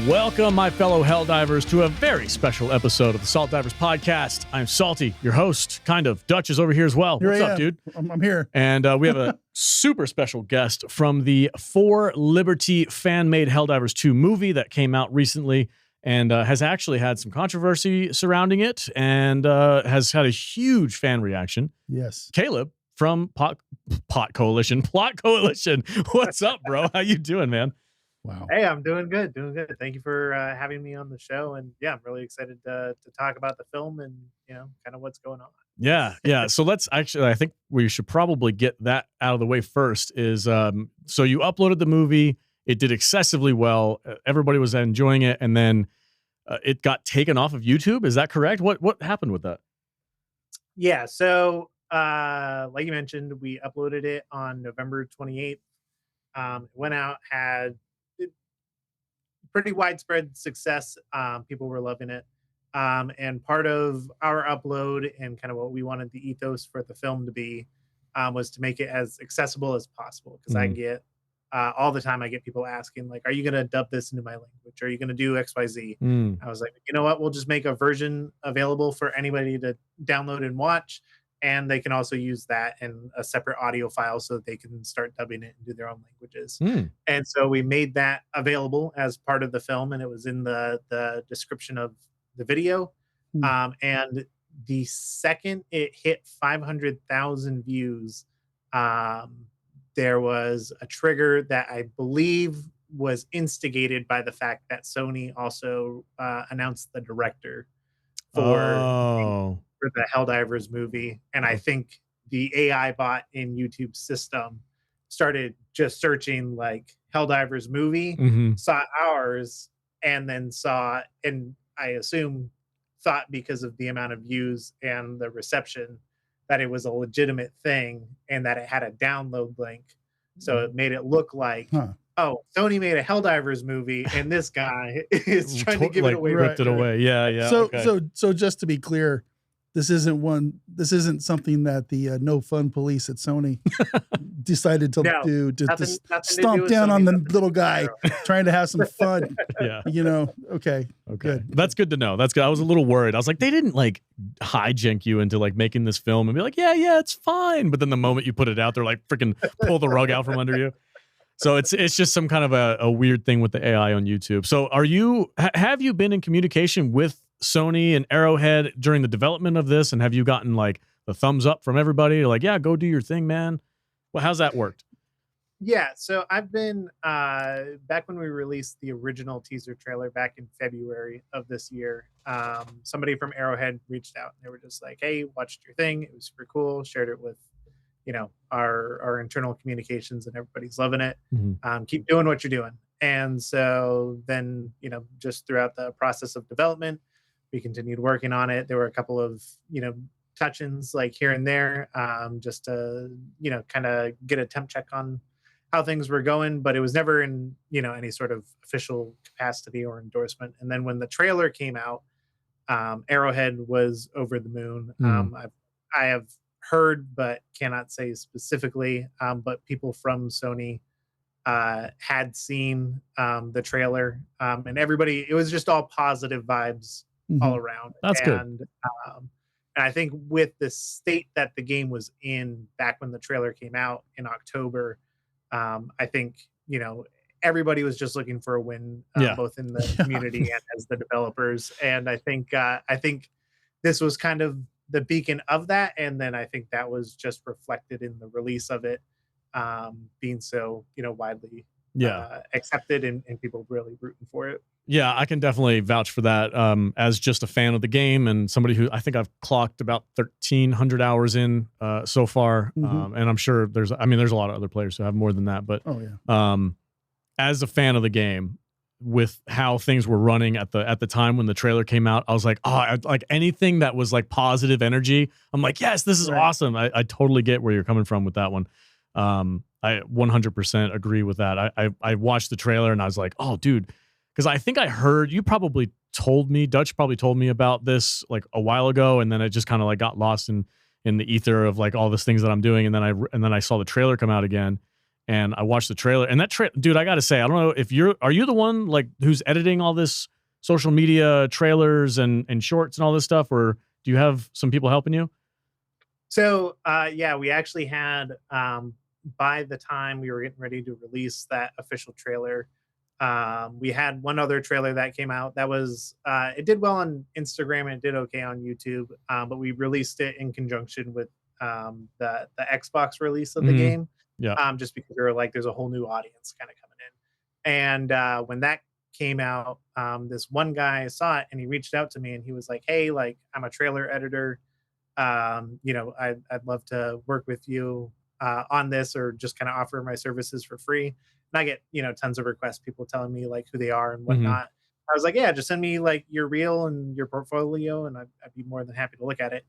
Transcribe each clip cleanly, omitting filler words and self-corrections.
Welcome, my fellow Helldivers, to a very special episode of the Salt Divers podcast. I'm Salty, your host, kind of. Dutch is over here as well. What's up, dude? I'm here. And we have a super special guest from the For Liberty fan-made Helldivers 2 movie that came out recently and has actually had some controversy surrounding it and has had a huge fan reaction. Yes. Caleb from Plot Coalition. What's up, bro? How you doing, man? Wow. Hey, I'm doing good. Thank you for having me on the show. And yeah, I'm really excited to talk about the film and, kind of what's going on. Yeah. So let's actually, I think we should probably get that out of the way first is, so you uploaded the movie, it did excessively well. Everybody was enjoying it. And then it got taken off of YouTube. Is that correct? What happened with that? Yeah. So, like you mentioned, we uploaded it on November 28th. It went out, had pretty widespread success. People were loving it. And part of our upload and kind of what we wanted the ethos for the film to be was to make it as accessible as possible. Because I get all the time, I get people asking, like, are you going to dub this into my language? Are you going to do XYZ? I was like, you know what? We'll just make a version available for anybody to download and watch. And they can also use that in a separate audio file so that they can start dubbing it into their own languages. And so we made that available as part of the film, and it was in the description of the video. And the second it hit 500,000 views, there was a trigger that I believe was instigated by the fact that Sony also announced the director for the Helldivers movie. And I think the AI bot in YouTube's system started just searching like Helldivers movie, saw ours, and then saw, and I assume thought because of the amount of views and the reception that it was a legitimate thing and that it had a download link. So it made it look like, oh, Sony made a Helldivers movie and this guy is trying to give it away. Ripped it away. Yeah. So just to be clear, this isn't something that the no fun police at Sony decided to do to stomp down on the little guy trying to have some fun. Okay. Good. That's good to know. That's good. I was a little worried. I was like, they didn't like hijack you into like making this film and be like, yeah, it's fine. But then the moment you put it out, they're like freaking pull the rug out from under you. So it's just some kind of a weird thing with the AI on YouTube. So have you been in communication with Sony and Arrowhead during the development of this, and have you gotten like the thumbs up from everybody? Like, yeah, go do your thing, man. Well, how's that worked? Yeah, so I've been back when we released the original teaser trailer back in February of this year. Somebody from Arrowhead reached out and they were just like, hey, watched your thing, it was super cool, shared it with our internal communications, and everybody's loving it. Keep doing what you're doing. And so then just throughout the process of development, we continued working on it. There were a couple of, touch-ins like here and there, just to, kind of get a temp check on how things were going, but it was never in, any sort of official capacity or endorsement. And then when the trailer came out, Arrowhead was over the moon. I have heard, but cannot say specifically, but people from Sony had seen the trailer, and everybody, it was just all positive vibes all around. That's good. And I think with the state that the game was in back when the trailer came out in October, I think, everybody was just looking for a win, both in the community and as the developers. And I think this was kind of the beacon of that. And then I think that was just reflected in the release of it, being so, widely accepted and people really rooting for it. Yeah, I can definitely vouch for that as just a fan of the game and somebody who I think I've clocked about 1,300 hours in so far. And I'm sure there's a lot of other players who have more than that. But as a fan of the game, with how things were running at the time when the trailer came out, I was like, like anything that was like positive energy, I'm like, yes, this is awesome. I totally get where you're coming from with that one. I 100% agree with that. I watched the trailer and I was like, oh, dude. Because I think I heard you probably told me, Dutch probably told me about this like a while ago, and then it just kind of like got lost in the ether of like all these things that I'm doing, and then I saw the trailer come out again, and I watched the trailer. And that dude, I got to say, I don't know if are you the one like who's editing all this social media trailers and shorts and all this stuff, or do you have some people helping you? So, yeah, we actually had, by the time we were getting ready to release that official trailer, we had one other trailer that came out that was, it did well on Instagram and it did okay on YouTube, but we released it in conjunction with the Xbox release of the game. Yeah. Just because we were like, there's a whole new audience kind of coming in. And when that came out, this one guy saw it and he reached out to me and he was like, hey, like, I'm a trailer editor. You know, I'd love to work with you on this, or just kind of offer my services for free. And I get, you know, tons of requests, people telling me like who they are and whatnot. I was like, yeah, just send me like your reel and your portfolio, and I'd be more than happy to look at it.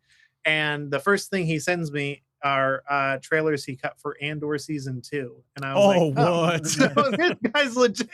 And the first thing he sends me are trailers he cut for Andor season 2, and I was like, oh, what? So this guy's legit.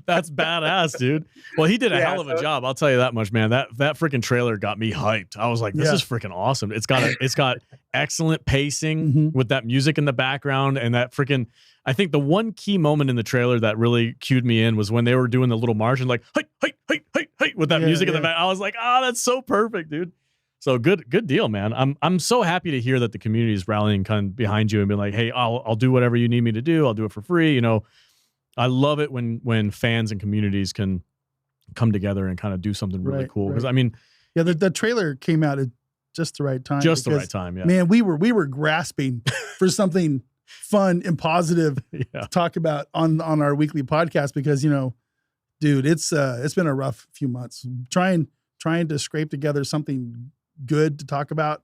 That's badass, dude. Well, he did a hell of a job, I'll tell you that much, man. That freaking trailer got me hyped. I was like, this is freaking awesome. It's got excellent pacing with that music in the background, and that freaking, I think the one key moment in the trailer that really cued me in was when they were doing the little march and like hey with that music in the back. I was like, oh, that's so perfect, dude. So good deal, man. I'm so happy to hear that the community is rallying kind of behind you and being like, hey, I'll do whatever you need me to do. I'll do it for free. You know, I love it when fans and communities can come together and kind of do something really cool. Because I mean, yeah, the trailer came out at just the right time. Just the right time, yeah. Man, we were grasping for something fun and positive to talk about on our weekly podcast, because, you know, dude, it's been a rough few months trying to scrape together something good to talk about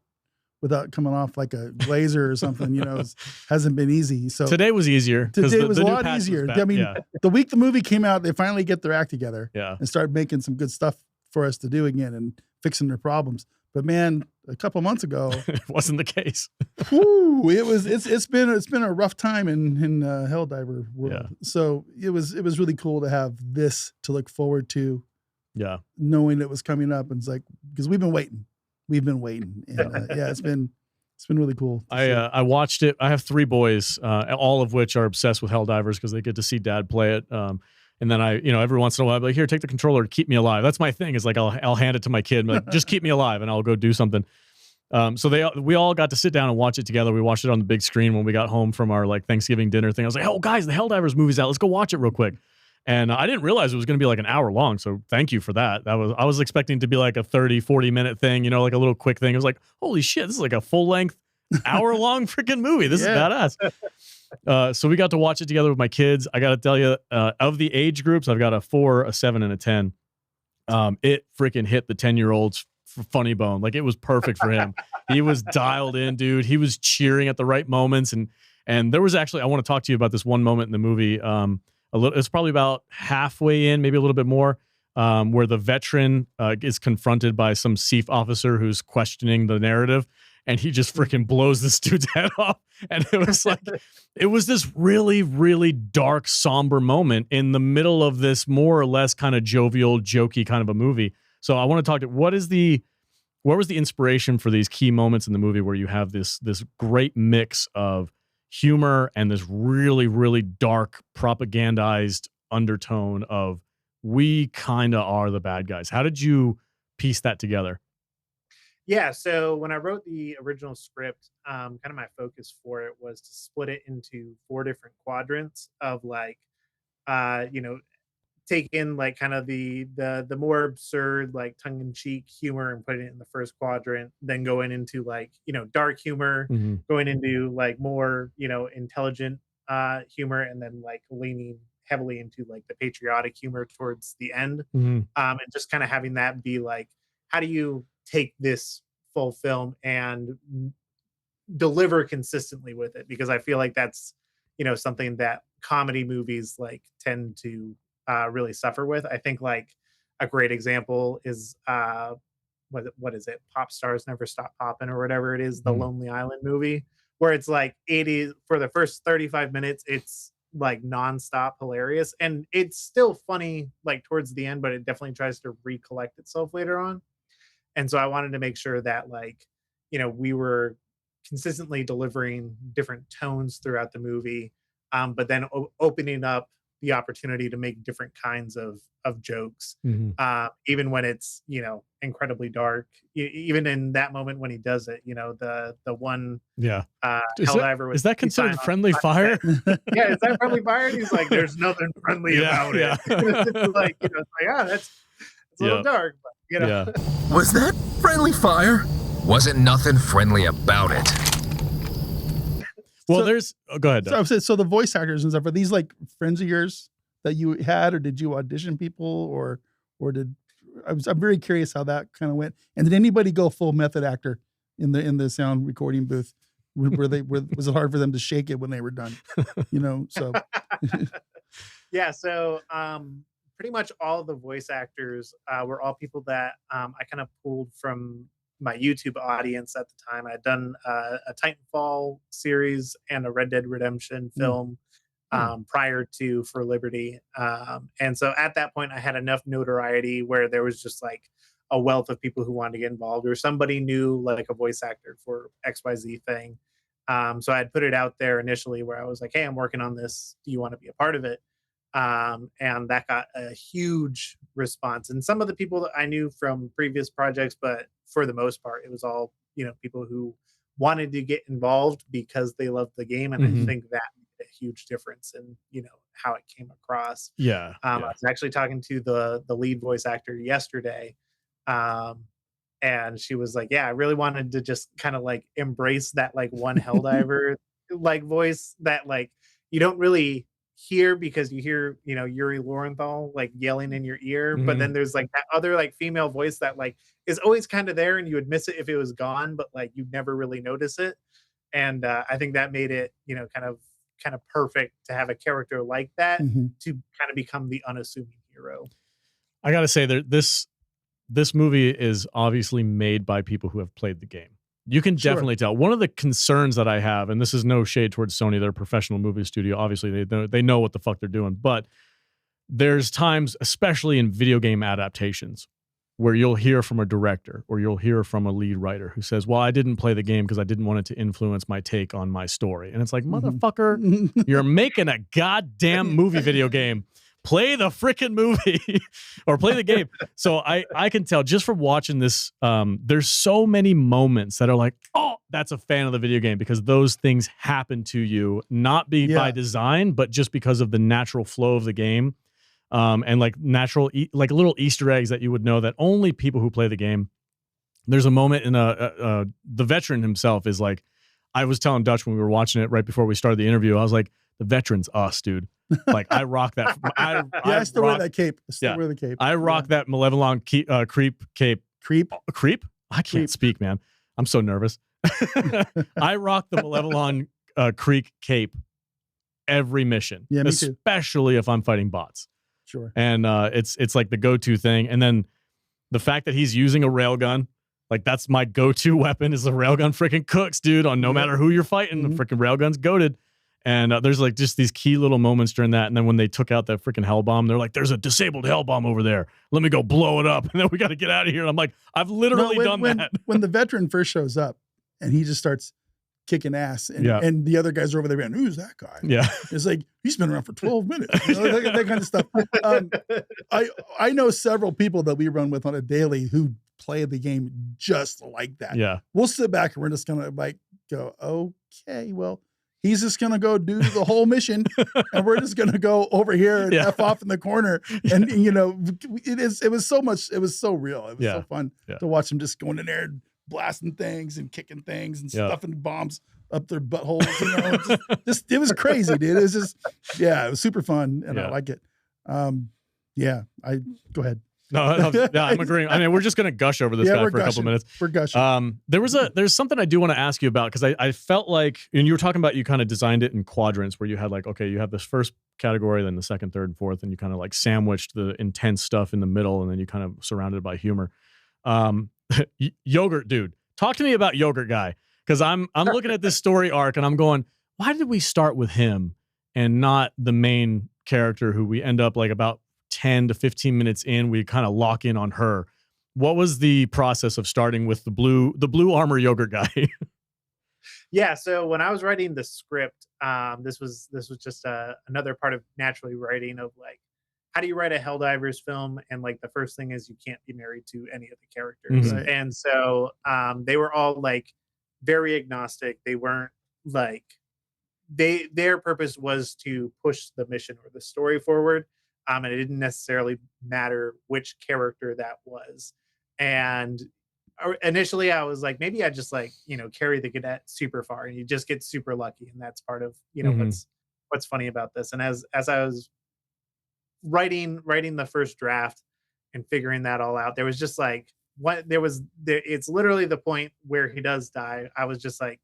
without coming off like a glazer or something, you know, hasn't been easy. So today was easier. Today was a lot easier. I mean, the week the movie came out, they finally get their act together and start making some good stuff for us to do again and fixing their problems. But man, a couple months ago, it wasn't the case. It's been a rough time in Helldiver world. Yeah. So it was really cool to have this to look forward to. Yeah. Knowing it was coming up, and it's like, because we've been waiting. And, it's been really cool. I watched it. I have 3 boys, all of which are obsessed with Helldivers because they get to see dad play it. And then I, you know, every once in a while, I'll be like, here, take the controller to keep me alive. That's my thing, is like, I'll hand it to my kid and be like, just keep me alive, and I'll go do something. So we all got to sit down and watch it together. We watched it on the big screen when we got home from our like Thanksgiving dinner thing. I was like, oh guys, the Helldivers movie's out. Let's go watch it real quick. And I didn't realize it was going to be like an hour long. So thank you for that. I was expecting to be like a 30-40 minute thing, you know, like a little quick thing. It was like, holy shit, this is like a full length hour long freaking movie. This is badass. So we got to watch it together with my kids. I got to tell you, of the age groups, I've got a 4, a 7, and a 10. It freaking hit the 10-year-old's funny bone. Like, it was perfect for him. He was dialed in, dude. He was cheering at the right moments. And there was actually, I want to talk to you about this one moment in the movie. It's probably about halfway in, maybe a little bit more, where the veteran is confronted by some SEAF officer who's questioning the narrative, and he just freaking blows this dude's head off. And it was like, it was this really, really dark, somber moment in the middle of this more or less kind of jovial, jokey kind of a movie. So I want to talk to, what was the inspiration for these key moments in the movie where you have this great mix of humor and this really, really dark propagandized undertone of, we kind of are the bad guys? How did you piece that together? Yeah, so when I wrote the original script, kind of my focus for it was to split it into 4 different quadrants of like, you know, take in like kind of the more absurd, like tongue-in-cheek humor and put it in the first quadrant, then going into like, you know, dark humor, going into like more, you know, intelligent humor, and then like leaning heavily into like the patriotic humor towards the end. And just kind of having that be like, how do you take this full film and deliver consistently with it? Because I feel like that's, you know, something that comedy movies like tend to really suffer with. I think like a great example is what is it? Pop Stars Never Stop Poppin', or whatever it is, the Lonely Island movie, where it's like 80 for the first 35 minutes, it's like nonstop hilarious, and it's still funny like towards the end, but it definitely tries to recollect itself later on. And so I wanted to make sure that, like, you know, we were consistently delivering different tones throughout the movie, but then opening up the opportunity to make different kinds of jokes, even when it's, you know, incredibly dark. Even in that moment when he does it, you know, the one Helldiver is that considered friendly fire? Yeah, is that friendly fire? And he's like, there's nothing friendly about it. It's like, you know, it's like, that's a little dark, but you know. Was that friendly fire? Wasn't nothing friendly about it. Well, go ahead. So the voice actors and stuff, are these like friends of yours that you had, or did you audition people, or did I'm very curious how that kind of went. And did anybody go full method actor in the sound recording booth? Was it hard for them to shake it when they were done? You know, so yeah. So pretty much all the voice actors were all people that I kind of pulled from my YouTube audience at the time. I'd done a Titanfall series and a Red Dead Redemption film prior to For Liberty. And so at that point I had enough notoriety where there was just like a wealth of people who wanted to get involved, or somebody knew like a voice actor for XYZ thing. So I'd put it out there initially where I was like, hey, I'm working on this. Do you want to be a part of it? And that got a huge response. And some of the people that I knew from previous projects, but for the most part, it was all, you know, people who wanted to get involved because they loved the game. And I think that made a huge difference in, you know, how it came across. I was actually talking to the lead voice actor yesterday. And she was like, yeah, I really wanted to just kind of like embrace that like one Helldiver like voice that like you don't really hear, because you hear, you know, Yuri Lowenthal like yelling in your ear, but then there's like that other like female voice that like is always kind of there, and you would miss it if it was gone, but like you never really notice it. And I think that made it, you know, kind of perfect to have a character like that to kind of become the unassuming hero. I gotta say that this movie is obviously made by people who have played the game. You can definitely tell. One of the concerns that I have, and this is no shade towards Sony, they're a professional movie studio. Obviously, they know what the fuck they're doing. But there's times, especially in video game adaptations, where you'll hear from a director or you'll hear from a lead writer who says, well, I didn't play the game because I didn't want it to influence my take on my story. And it's like, motherfucker, you're making a goddamn movie video game. Play the freaking movie or play the game. So I can tell just from watching this, there's so many moments that are like, oh, that's a fan of the video game, because those things happen to you, not by design, but just because of the natural flow of the game. And like natural, like little Easter eggs that you would know that only people who play the game. There's a moment in the veteran himself is like, I was telling Dutch when we were watching it right before we started the interview, I was like, the veteran's us, dude. Like I rock that. I still wear that cape. Wear the cape. I rock that Malevolon creep cape. Creep? I can't speak, man. I'm so nervous. I rock the Malevolon Creek cape every mission, especially if I'm fighting bots. Sure. And it's like the go-to thing. And then the fact that he's using a railgun, like that's my go-to weapon is the railgun. Freaking cooks, dude. On no matter who you're fighting, the freaking railgun's goated. And there's like just these key little moments during that. And then when they took out that freaking hell bomb, they're like, there's a disabled hell bomb over there. Let me go blow it up. And then we got to get out of here. And I'm like, I've literally done that. When the veteran first shows up and he just starts kicking ass and the other guys are over there going, who's that guy? Yeah. It's like, he's been around for 12 minutes. You know, that kind of stuff. I know several people that we run with on a daily who play the game just like that. Yeah. We'll sit back and we're just going to like go, okay, well, he's just going to go do the whole mission and we're just going to go over here and F off in the corner. And, you know, it was so real. It was so fun to watch him just going in there and blasting things and kicking things and stuffing bombs up their buttholes. You know, it was crazy, dude. It was just, it was super fun. And I like it. Go ahead. No, I'm agreeing. I mean, we're just going to gush over this guy for a couple minutes. We're gushing. There's something I do want to ask you about, because I felt like, and you were talking about, you kind of designed it in quadrants where you had like, okay, you have this first category, then the second, third, and fourth, and you kind of like sandwiched the intense stuff in the middle, and then you kind of surrounded it by humor. Yogurt dude, talk to me about Yogurt guy, because I'm looking at this story arc and I'm going, why did we start with him and not the main character who we end up like about 10 to 15 minutes in, we kind of lock in on her. What was the process of starting with the blue armor Yogurt guy? Yeah, so when I was writing the script, this was just another part of naturally writing of like, how do you write a Helldivers film? And like the first thing is you can't be married to any of the characters, Right. and so they were all like very agnostic. They weren't like their purpose was to push the mission or the story forward, and it didn't necessarily matter which character that was. And initially I was like, maybe I just like, carry the cadet super far and you just get super lucky. And that's part of, what's funny about this. And as I was writing the first draft and figuring that all out, there was just like it's literally the point where he does die. I was just like,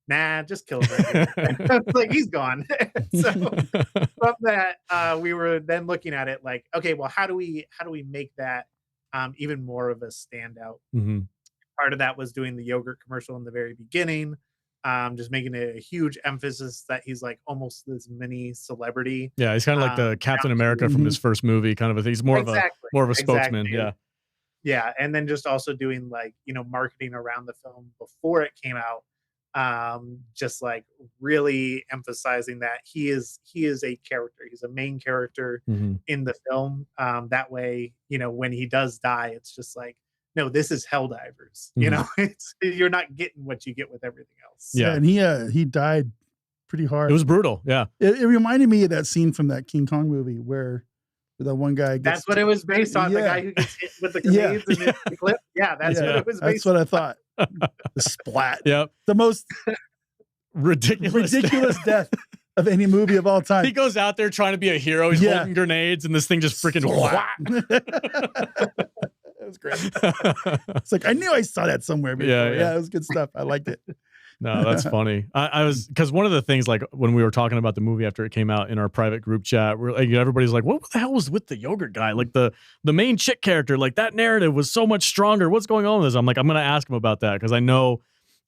nah, just kill him. Right like he's gone. So from that, we were then looking at it like, okay, well, how do we make that even more of a standout? Part of that was doing the yogurt commercial in the very beginning, just making a huge emphasis that he's like almost this mini celebrity. Yeah, he's kind of like the Captain America from his first movie, kind of a thing. He's more of a spokesman. Yeah, and then just also doing like marketing around the film before it came out, just like really emphasizing that he is a character. He's a main character in the film. That way, when he does die, it's just like, no, this is Helldivers. You're not getting what you get with everything else. Yeah, and he died pretty hard. It was brutal. Yeah, it reminded me of that scene from that King Kong movie where that one guy. That's what it was based on. The guy who gets hit with the grenades in the clip. Yeah, that's what it was based on. That's what I thought. The splat. Yep. The most ridiculous death of any movie of all time. He goes out there trying to be a hero. He's holding grenades, and this thing just freaking That was great. It's like I knew I saw that somewhere before. Yeah, it was good stuff. I liked it. No, that's funny. I was, because one of the things, like when we were talking about the movie after it came out in our private group chat, we're like, everybody's like, what the hell was with the yogurt guy? Like the main chick character, like that narrative was so much stronger. What's going on with this? I'm like, I'm going to ask him about that, because I know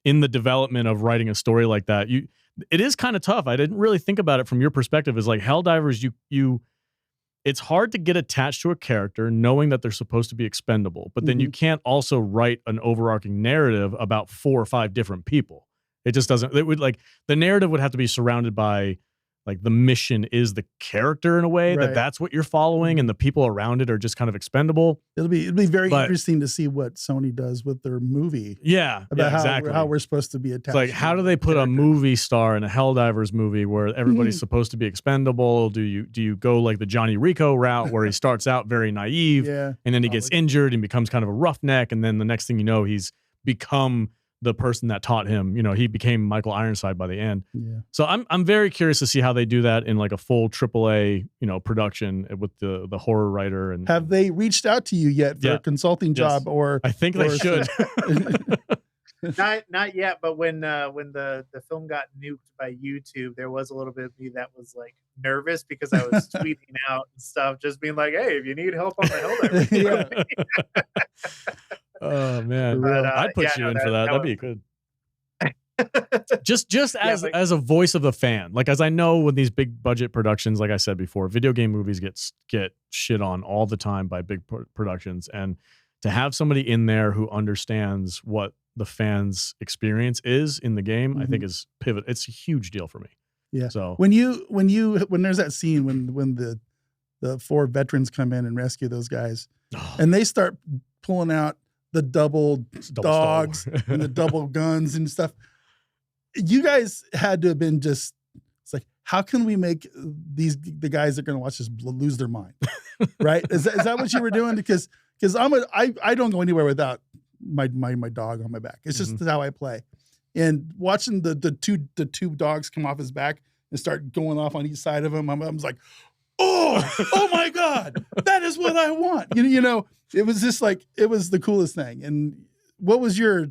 in the development of writing a story like that, it is kind of tough. I didn't really think about it from your perspective. Is like Helldivers, it's hard to get attached to a character knowing that they're supposed to be expendable, but then you can't also write an overarching narrative about 4 or 5 different people. It just doesn't. It would, like, the narrative would have to be surrounded by, like, the mission is the character in a way that's what you're following, and the people around it are just kind of expendable. It'll be very interesting to see what Sony does with their movie. Yeah, about how we're supposed to be attached. It's like, how do they put a movie star in a Helldivers movie where everybody's supposed to be expendable? Do you go like the Johnny Rico route where he starts out very naive, and then he gets injured and becomes kind of a roughneck, and then the next thing you know, he's become the person that taught him, he became Michael Ironside by the end. Yeah. So I'm very curious to see how they do that in like a full AAA, production with the horror writer. And have they reached out to you yet for a consulting job? Or I think they should. Not yet, but when the film got nuked by YouTube, there was a little bit of me that was like nervous because I was tweeting out and stuff, just being like, "Hey, if you need help on the Helldivers." Oh man, I'd put you in for that. That'd be good. just as a voice of the fan, like, as I know when these big budget productions, like I said before, video game movies get shit on all the time by big productions, and to have somebody in there who understands what the fans' experience is in the game, I think is pivot. It's a huge deal for me. Yeah. So when there's that scene when the 4 veterans come in and rescue those guys, and they start pulling out the double dogs and the double guns and stuff, you guys had to have been just, it's like, how can we make the guys that are going to watch this lose their mind? Right? Is that what you were doing? Because I don't go anywhere without my dog on my back. It's just how I play. And watching the two dogs come off his back and start going off on each side of him, I was like, oh my God, that is what I want. It was just like, it was the coolest thing. And what was your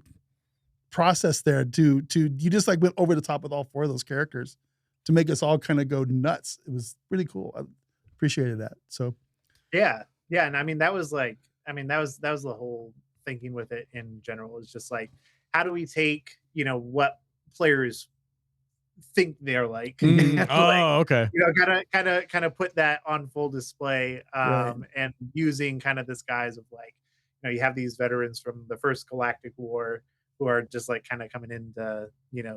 process there you just like went over the top with all 4 of those characters to make us all kind of go nuts? It was really cool. I appreciated that. So yeah. And I mean, that was the whole thinking with it in general, is just like, how do we take, what players think they're like, okay, kind of put that on full display, and using kind of this guise of like, you have these veterans from the first Galactic War who are just like kind of coming in to,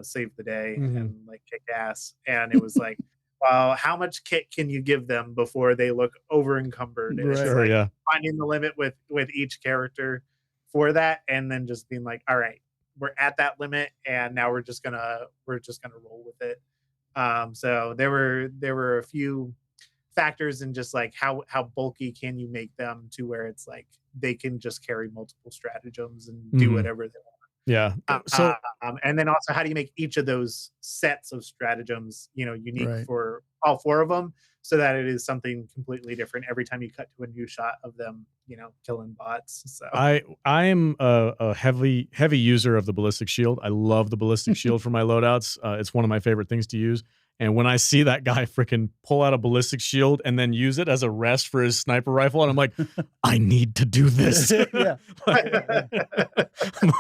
save the day and like kick ass. And it was like, well, how much kit can you give them before they look over encumbered? And it's just like finding the limit with each character for that, and then just being like, all right, we're at that limit, and now we're just gonna roll with it. So there were a few factors in just like how bulky can you make them to where it's like they can just carry multiple stratagems and do whatever they want. Yeah. So and then also, how do you make each of those sets of stratagems, unique for all four of them, so that it is something completely different every time you cut to a new shot of them, killing bots. So I am a heavy user of the ballistic shield. I love the ballistic shield for my loadouts. It's one of my favorite things to use. And when I see that guy freaking pull out a ballistic shield and then use it as a rest for his sniper rifle, and I'm like, I need to do this. I'm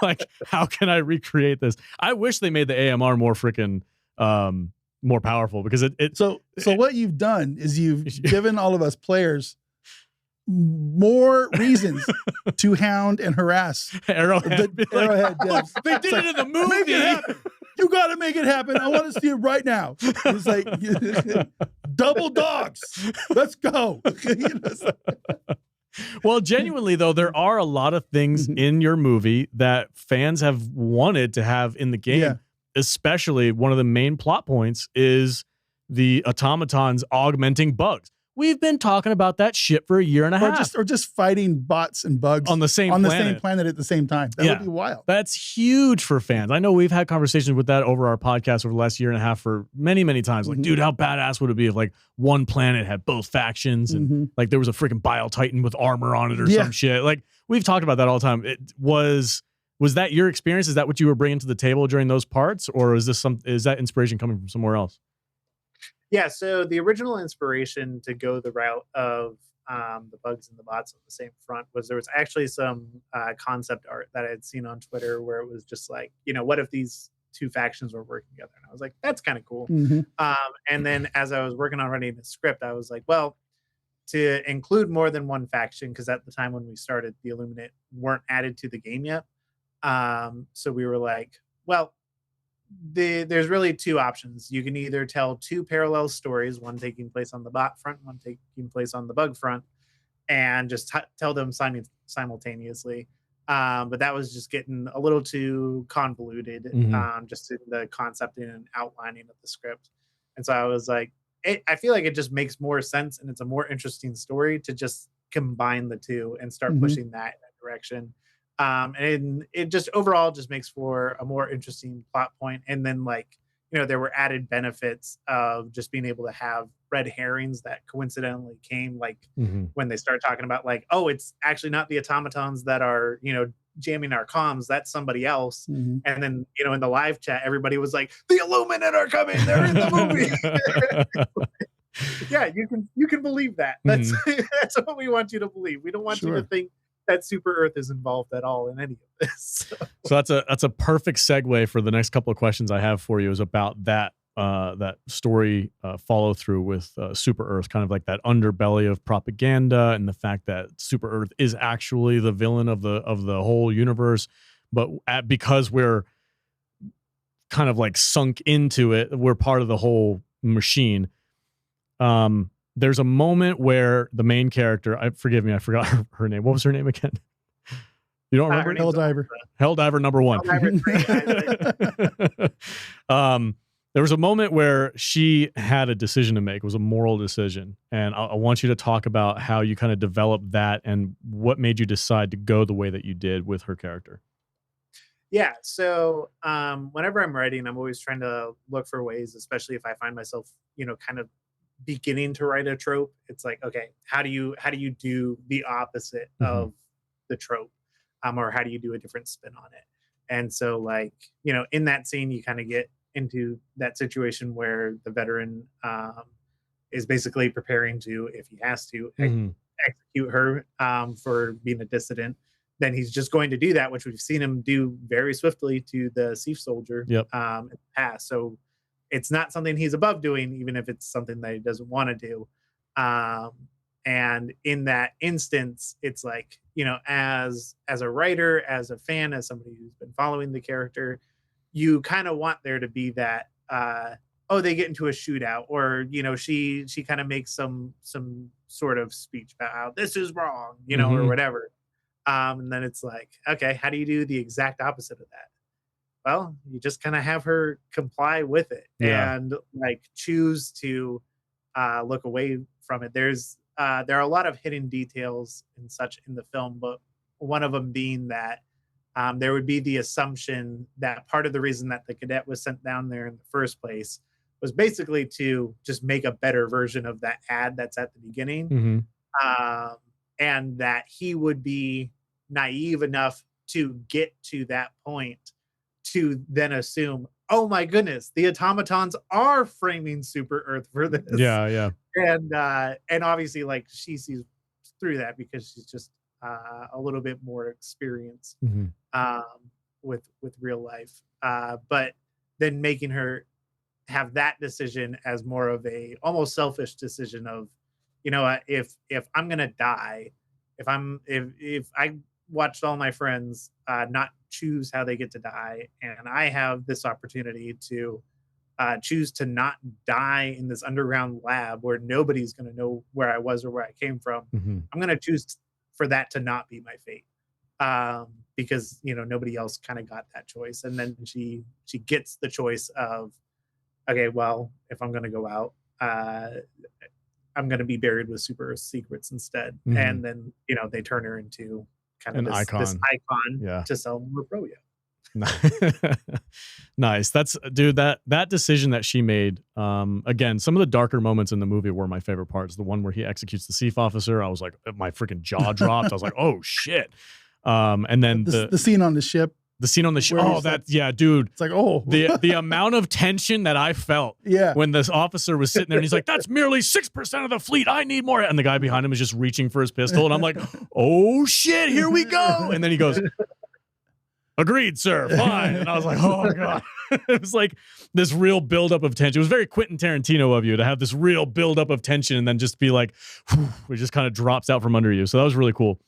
like, how can I recreate this? I wish they made the AMR more freaking more powerful, because So what you've done is you've given all of us players more reasons to hound and harass Arrowhead. Arrowhead devs. They did it in the movie. Make it happen. You got to make it happen. I want to see it right now. It's like double dogs. Let's go. Well, genuinely though, there are a lot of things in your movie that fans have wanted to have in the game. Yeah. Especially one of the main plot points is the automatons augmenting bugs. We've been talking about that shit for a year and a half. Or just fighting bots and bugs on the same planet at the same time. That would be wild. That's huge for fans. I know we've had conversations with that over our podcast over the last year and a half for many, many times. Like, dude, how badass would it be if like one planet had both factions and like there was a freaking Bile Titan with armor on it or some shit. Like, we've talked about that all the time. Was that your experience? Is that what you were bringing to the table during those parts, or is that inspiration coming from somewhere else? Yeah, so the original inspiration to go the route of the bugs and the bots on the same front was there was actually some concept art that I had seen on Twitter where it was just like, what if these two factions were working together? And I was like, that's kind of cool. And then as I was working on writing the script, I was like, well, to include more than one faction, because at the time when we started, the Illuminate weren't added to the game yet. So we were like, well, there's really two options. You can either tell two parallel stories, one taking place on the bot front, one taking place on the bug front, and just tell them simultaneously. But that was just getting a little too convoluted, just in the concept and outlining of the script. And so I was like, I feel like it just makes more sense, and it's a more interesting story to just combine the two and start pushing that in that direction. And it just overall just makes for a more interesting plot point. And then there were added benefits of just being able to have red herrings that coincidentally came when they start talking about like, oh, it's actually not the automatons that are, jamming our comms, that's somebody else. And then, in the live chat, everybody was like, the Illuminate are coming, they're in the movie. Yeah, you can believe that. That's what we want you to believe. We don't want you to think that Super Earth is involved at all in any of this. So that's a perfect segue for the next couple of questions I have for you, is about that story follow through with Super Earth, kind of like that underbelly of propaganda and the fact that Super Earth is actually the villain of the whole universe, but because we're kind of like sunk into it, we're part of the whole machine. There's a moment where the main character, forgive me, I forgot her name. What was her name again? You don't remember? Helldiver number 1. There was a moment where she had a decision to make. It was a moral decision. And I want you to talk about how you kind of developed that and what made you decide to go the way that you did with her character. Yeah. So whenever I'm writing, I'm always trying to look for ways, especially if I find myself, kind of beginning to write a trope. It's like, okay, how do you do the opposite of the trope? Or how do you do a different spin on it? And so in that scene, you kind of get into that situation where the veteran is basically preparing to, if he has to, execute her for being a dissident. Then he's just going to do that, which we've seen him do very swiftly to the Thief soldier in the past. So it's not something he's above doing, even if it's something that he doesn't want to do. And in that instance, it's like, you know, as a writer, as a fan, as somebody who's been following the character, you kind of want there to be that oh, they get into a shootout, or, you know, she kind of makes some sort of speech about how this is wrong, you know, or whatever. And then it's like, okay, how do you do the exact opposite of that? Well, you just kind of have her comply with it and like choose to look away from it. There are a lot of hidden details and such in the film, but one of them being that there would be the assumption that part of the reason that the cadet was sent down there in the first place was basically to just make a better version of that ad that's at the beginning. And that he would be naive enough to get to that point to then assume, oh my goodness, the automatons are framing Super Earth for this. And obviously, like, she sees through that because she's just a little bit more experienced with real life. But then making her have that decision as more of a almost selfish decision of, you know, if I'm gonna die, if I watched all my friends not choose how they get to die, and I have this opportunity to choose to not die in this underground lab where nobody's going to know where I was or where I came from, I'm going to choose for that to not be my fate, because, you know, nobody else kind of got that choice. And then she gets the choice of, okay, well, if I'm going to go out, I'm going to be buried with Super Earth secrets instead. And then, you know, they turn her into kind of this icon to sell more Froyo. Nice. That's, dude, that decision that she made, again, some of the darker moments in the movie were my favorite parts. The one where he executes the chief officer, I was like, my freaking jaw dropped. I was like, oh shit. And then the scene on the ship. The scene on the ship. Oh, that, yeah, dude. It's like, oh. The amount of tension that I felt when this officer was sitting there and he's like, that's merely 6% of the fleet. I need more. And the guy behind him is just reaching for his pistol. And I'm like, oh shit, here we go. And then he goes, agreed, sir. Fine. And I was like, oh God. It was like this real buildup of tension. It was very Quentin Tarantino of you to have this real buildup of tension and then just be like, whew, it just kind of drops out from under you. So that was really cool.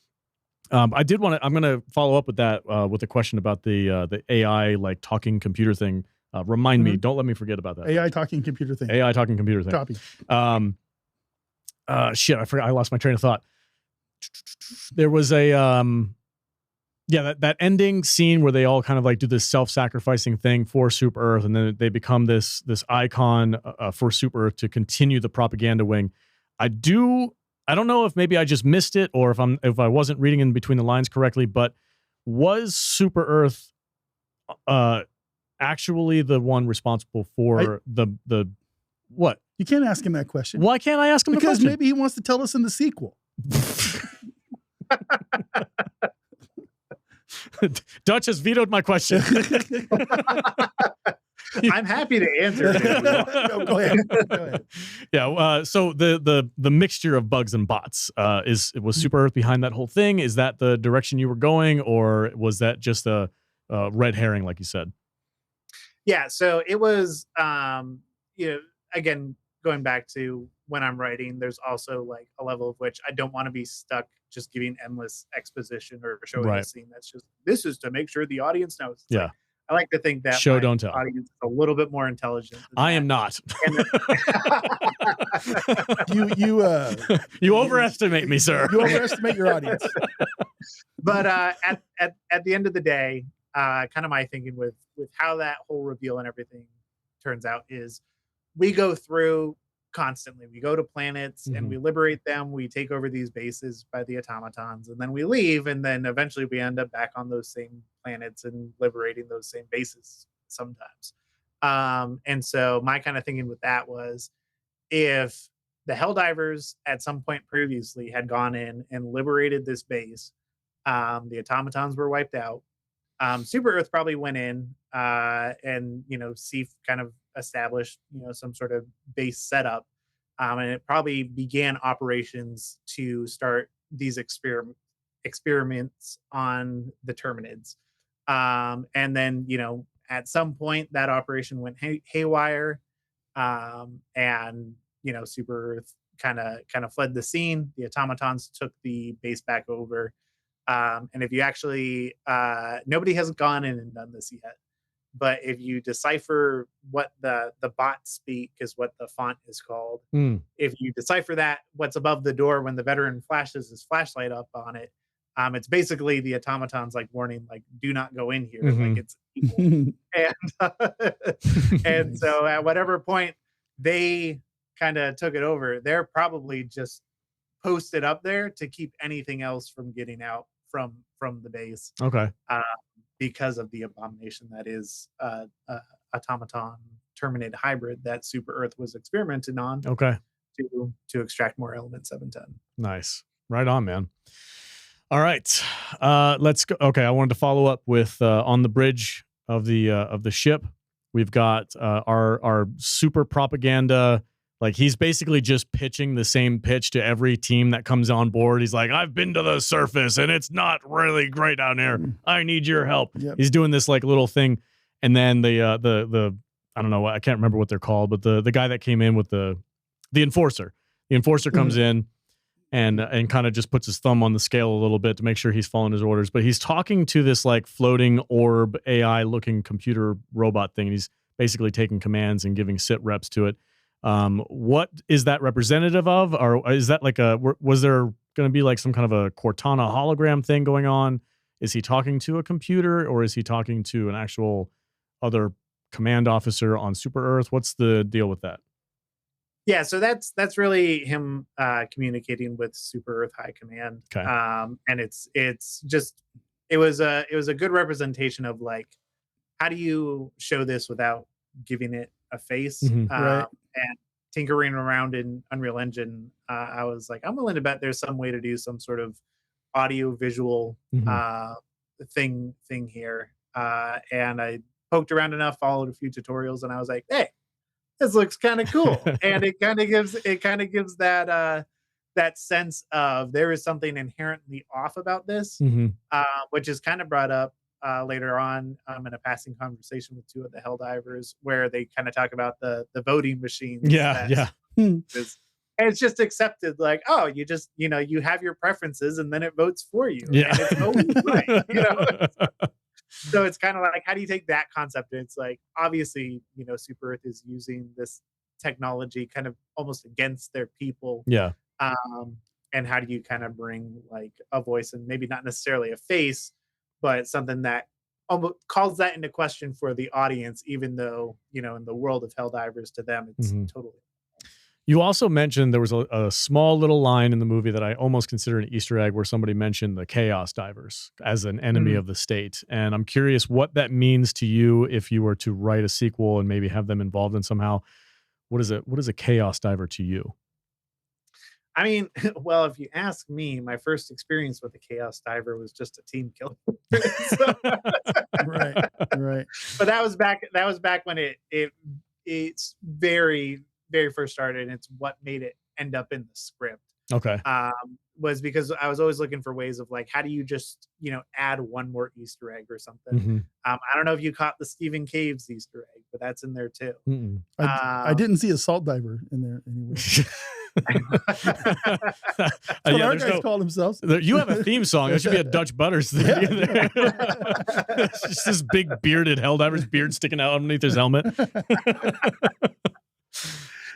I did want to, I'm going to follow up with that, with a question about the AI, like talking computer thing. Remind me, don't let me forget about that. AI talking computer thing. AI talking computer thing. Copy. Shit, I forgot. I lost my train of thought. There was a, that ending scene where they all kind of like do this self-sacrificing thing for Super Earth. And then they become this icon for Super Earth to continue the propaganda wing. I don't know if maybe I just missed it or if I wasn't reading in between the lines correctly, but was Super Earth actually the one responsible for the what? You can't ask him that question. Why can't I ask him because the question? Maybe he wants to tell us in the sequel. Dutch has vetoed my question. I'm happy to answer. No, go ahead. Yeah. So the mixture of bugs and bots was Super Earth behind that whole thing? Is that the direction you were going, or was that just a red herring, like you said? Yeah. So it was, you know, again, going back to when I'm writing, there's also like a level of which I don't want to be stuck just giving endless exposition or showing a scene that's just, this is to make sure the audience knows. It's like, I like to think that show don't tell audience is a little bit more intelligent. I am not. You overestimate me, sir. You overestimate your audience. But at the end of the day, kind of my thinking with how that whole reveal and everything turns out is we go through constantly. We go to planets and we liberate them. We take over these bases by the automatons, and then we leave, and then eventually we end up back on those same planets and liberating those same bases sometimes. And so my kind of thinking with that was, if the Helldivers at some point previously had gone in and liberated this base, the automatons were wiped out. Super Earth probably went in and, you know, Seif kind of established, you know, some sort of base setup, and it probably began operations to start these experiments on the Terminids, and then, you know, at some point that operation went haywire, and, you know, Super Earth kind of fled the scene. The automatons took the base back over. And if you actually, nobody has gone in and done this yet, but if you decipher what the bots speak is what the font is called. If you decipher that, what's above the door when the veteran flashes his flashlight up on it, it's basically the automatons like warning, like, do not go in here. Like it's evil. And so at whatever point they kind of took it over, they're probably just posted up there to keep anything else from getting out from the base. Okay. Because of the abomination that is automaton terminated hybrid that Super Earth was experimenting on. Okay. To extract more element 710. Nice. Right on, man. All right. Let's go. Okay. I wanted to follow up with on the bridge of the ship. We've got our super propaganda. Like, he's basically just pitching the same pitch to every team that comes on board. He's like, I've been to the surface and it's not really great down here. I need your help. Yep. He's doing this like little thing. And then the I don't know, I can't remember what they're called, but the guy that came in with the enforcer. The enforcer comes in and kind of just puts his thumb on the scale a little bit to make sure he's following his orders. But he's talking to this like floating orb AI looking computer robot thing. He's basically taking commands and giving sit reps to it. What is that representative of? Or is that like was there going to be like some kind of a Cortana hologram thing going on? Is he talking to a computer or is he talking to an actual other command officer on Super Earth? What's the deal with that? Yeah, so that's really him communicating with Super Earth High Command. Okay. And it's just it was a good representation of like, how do you show this without giving it a face? Right. And tinkering around in Unreal Engine, I was like, I'm willing to bet there's some way to do some sort of audio visual thing here. And I poked around enough, followed a few tutorials, and I was like, hey, this looks kind of cool. And it kind of gives that that sense of there is something inherently off about this, which is kind of brought up later on in a passing conversation with two of the Helldivers, where they kind of talk about the voting machines. And it's just accepted, like, oh, you just, you have your preferences and then it votes for you. Yeah. And it's always right, So it's kind of like, how do you take that concept? And it's like, obviously, Super Earth is using this technology kind of almost against their people. Yeah. And how do you kind of bring like a voice and maybe not necessarily a face, but something that almost calls that into question for the audience, even though, in the world of Helldivers, to them, it's totally. You also mentioned there was a small little line in the movie that I almost consider an Easter egg, where somebody mentioned the Chaos Divers as an enemy of the state. And I'm curious what that means to you if you were to write a sequel and maybe have them involved in somehow. What is a Chaos Diver to you? I mean, well, if you ask me, my first experience with a Chaos Diver was just a team killer. Right. But that was back when it's very, very first started, and it's what made it end up in the script. Okay. Was because I was always looking for ways of like, how do you just, add one more Easter egg or something? I don't know if you caught the Stephen Caves Easter egg, but that's in there too. I didn't see a salt diver in there anywhere. Our guys call themselves. You have a theme song. That should be a Dutch Butters thing. Yeah. It's just this big bearded Helldiver's beard sticking out underneath his helmet.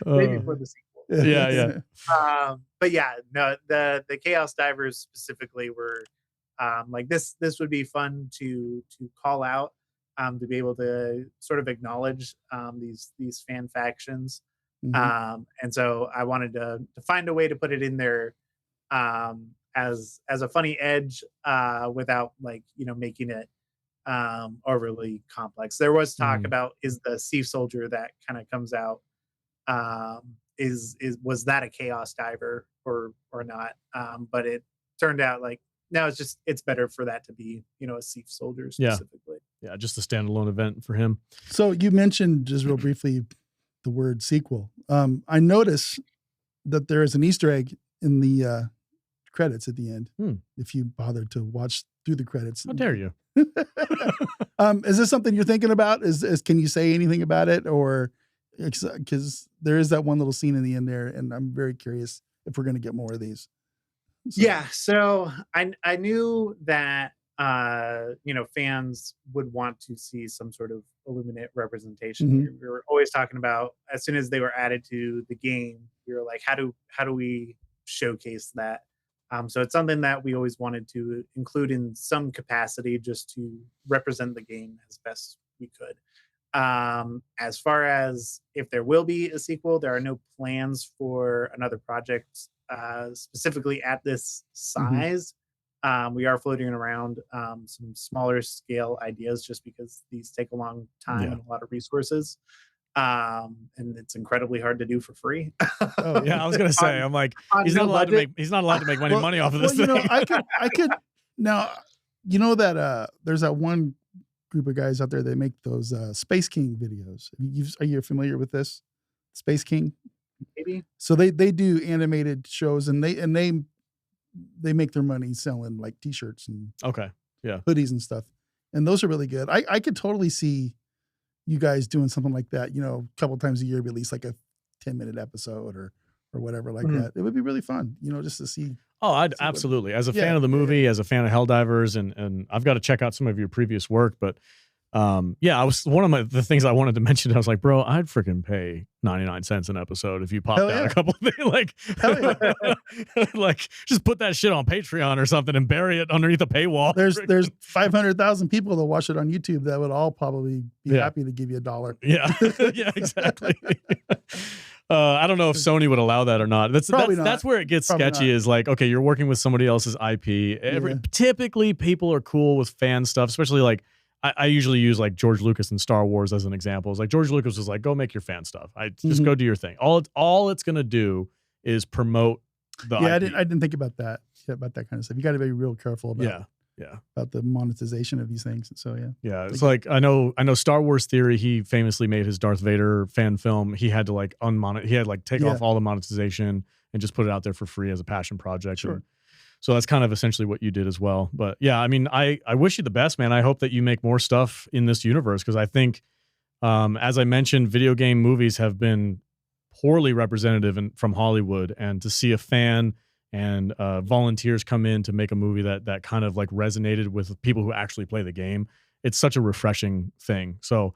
Maybe for the sequel. Yeah. But yeah, no, the Chaos Divers specifically were like this would be fun to call out, to be able to sort of acknowledge these fan factions. And so I wanted to find a way to put it in there as a funny edge, without like, making it overly complex. There was talk about, is the sea soldier that kind of comes out, was that a Chaos Diver or not? But it turned out like, no, it's better for that to be, a sea soldier specifically. Yeah, just a standalone event for him. So you mentioned just real briefly the word sequel. I notice that there is an Easter egg in the credits at the end. If you bother to watch through the credits. How dare you? Is this something you're thinking about? Can you say anything about it, or because there is that one little scene in the end there, and I'm very curious if we're going to get more of these. So. Yeah, so I knew that fans would want to see some sort of Illuminate representation. Mm-hmm. We were always talking about, as soon as they were added to the game, we were like, how do we showcase that? So it's something that we always wanted to include in some capacity, just to represent the game as best we could. As far as if there will be a sequel, there are no plans for another project specifically at this size. We are floating around some smaller scale ideas, just because these take a long time and a lot of resources. And it's incredibly hard to do for free. Oh yeah, I was gonna say, I'm like, he's not allowed to make money off of this thing. I could now, that there's that one group of guys out there that make those Space King videos. Are you familiar with this? Space King? Maybe. So they do animated shows, and they make their money selling like t-shirts and hoodies and stuff. And those are really good. I could totally see you guys doing something like that, a couple times a year, release like a 10-minute episode or whatever like that. It would be really fun, just to see. Oh, I'd absolutely. As a fan of the movie, as a fan of Helldivers, and I've got to check out some of your previous work, but I was one of the things I wanted to mention. I was like, bro, I'd freaking pay 99 cents an episode if you popped out a couple of things, like just put that shit on Patreon or something and bury it underneath a paywall. There's 500,000 people that watch it on YouTube that would all probably be happy to give you $1. Yeah, yeah, exactly. I don't know if Sony would allow that or not. That's where it gets sketchy. Is like, okay, you're working with somebody else's IP. Typically, people are cool with fan stuff, especially like. I usually use like George Lucas and Star Wars as an example. It's like George Lucas was like, go make your fan stuff. Just go do your thing. All it's gonna do is promote the IP. I didn't think about that. About that kind of stuff. You got to be real careful about about the monetization of these things. So it's like I know Star Wars Theory. He famously made his Darth Vader fan film. He had to like take off all the monetization and just put it out there for free as a passion project. Sure. So that's kind of essentially what you did as well. But yeah, I mean, I wish you the best, man. I hope that you make more stuff in this universe, because I think, as I mentioned, video game movies have been poorly representative from Hollywood, and to see a fan and volunteers come in to make a movie that kind of like resonated with people who actually play the game, it's such a refreshing thing. So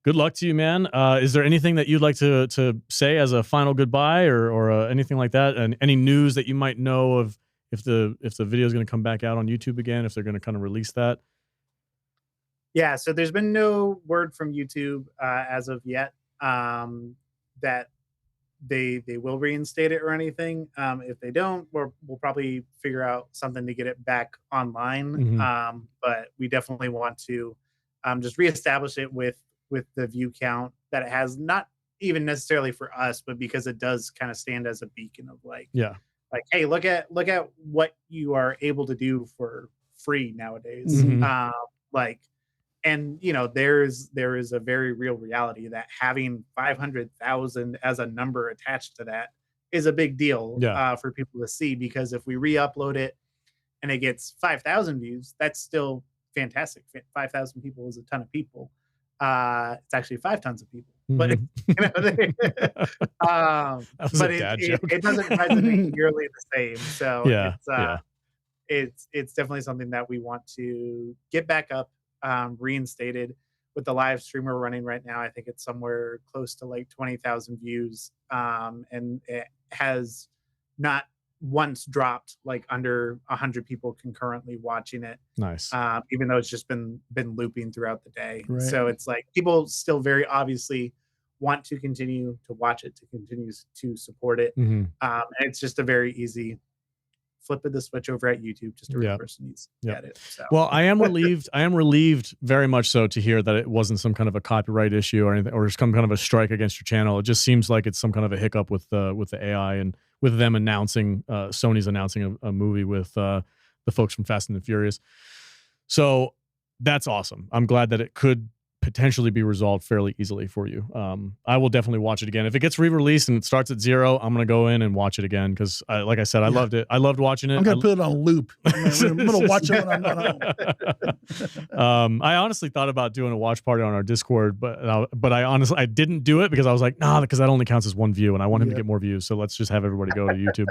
good luck to you, man. Is there anything that you'd like to say as a final goodbye or anything like that? And any news that you might know of, if the video is going to come back out on YouTube again, if they're going to kind of release that? Yeah, so there's been no word from YouTube as of yet that they will reinstate it or anything. If they don't, we'll probably figure out something to get it back online. But we definitely want to just reestablish it with the view count that it has, not even necessarily for us, but because it does kind of stand as a beacon of like, hey, look at what you are able to do for free nowadays. And there is a very real reality that having 500,000 as a number attached to that is a big deal for people to see, because if we re-upload it and it gets 5,000 views, that's still fantastic. 5,000 people is a ton of people. It's actually 5 tons of people, but it doesn't resonate nearly the same. So it's definitely something that we want to get back up, reinstated. With the live streamer running right now, I think it's somewhere close to like 20,000 views, and it has not once dropped like under 100 people concurrently watching it. Nice. Even though it's just been looping throughout the day. Right. So it's like people still very obviously want to continue to watch it, to continue to support it. And it's just a very easy flip of the switch over at YouTube. Just a real person needs to get it. So. Well, I am relieved. I am relieved very much so to hear that it wasn't some kind of a copyright issue or anything, or some kind of a strike against your channel. It just seems like it's some kind of a hiccup with the AI and with them announcing, Sony's announcing a movie with the folks from Fast and the Furious. So that's awesome. I'm glad that it could potentially be resolved fairly easily for you. I will definitely watch it again. If it gets re-released and it starts at 0, I'm going to go in and watch it again because, like I said, I loved it. I loved watching it. I'm going to put it on loop. I'm going to watch it when I'm not home. I honestly thought about doing a watch party on our Discord, but I didn't do it because I was like, nah, because that only counts as one view and I want him to get more views. So let's just have everybody go to YouTube.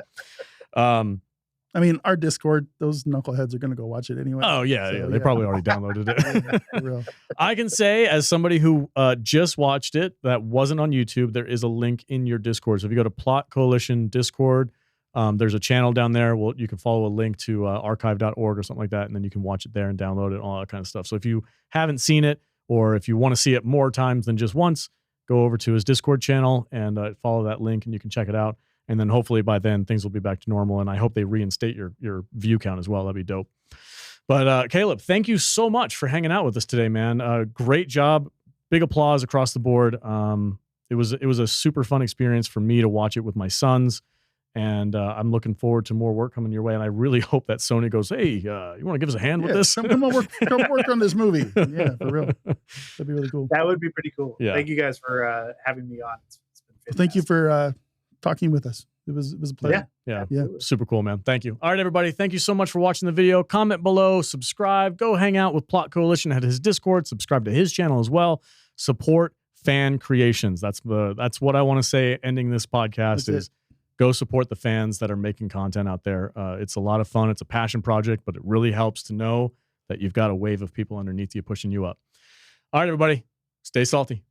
I mean, our Discord, those knuckleheads are going to go watch it anyway. Oh, yeah. So, They probably already downloaded it. For real. I can say, as somebody who just watched it that wasn't on YouTube, there is a link in your Discord. So if you go to Plot Coalition Discord, there's a channel down there. Well, you can follow a link to archive.org or something like that, and then you can watch it there and download it and all that kind of stuff. So if you haven't seen it, or if you want to see it more times than just once, go over to his Discord channel and follow that link, and you can check it out. And then hopefully by then things will be back to normal. And I hope they reinstate your view count as well. That'd be dope. But Caleb, thank you so much for hanging out with us today, man. Great job. Big applause across the board. It was a super fun experience for me to watch it with my sons. And I'm looking forward to more work coming your way. And I really hope that Sony goes, hey, you want to give us a hand with this? Come work on this movie. Yeah, for real. That'd be really cool. That would be pretty cool. Yeah. Thank you guys for having me on. It's been fantastic. Thank you for talking with us. It was a pleasure. Yeah. Super cool, man. Thank you. All right, everybody. Thank you so much for watching the video. Comment below, subscribe, go hang out with Plot Coalition at his Discord, subscribe to his channel as well. Support fan creations. That's what I want to say ending this podcast is go support the fans that are making content out there. It's a lot of fun. It's a passion project, but it really helps to know that you've got a wave of people underneath you pushing you up. All right, everybody. Stay salty.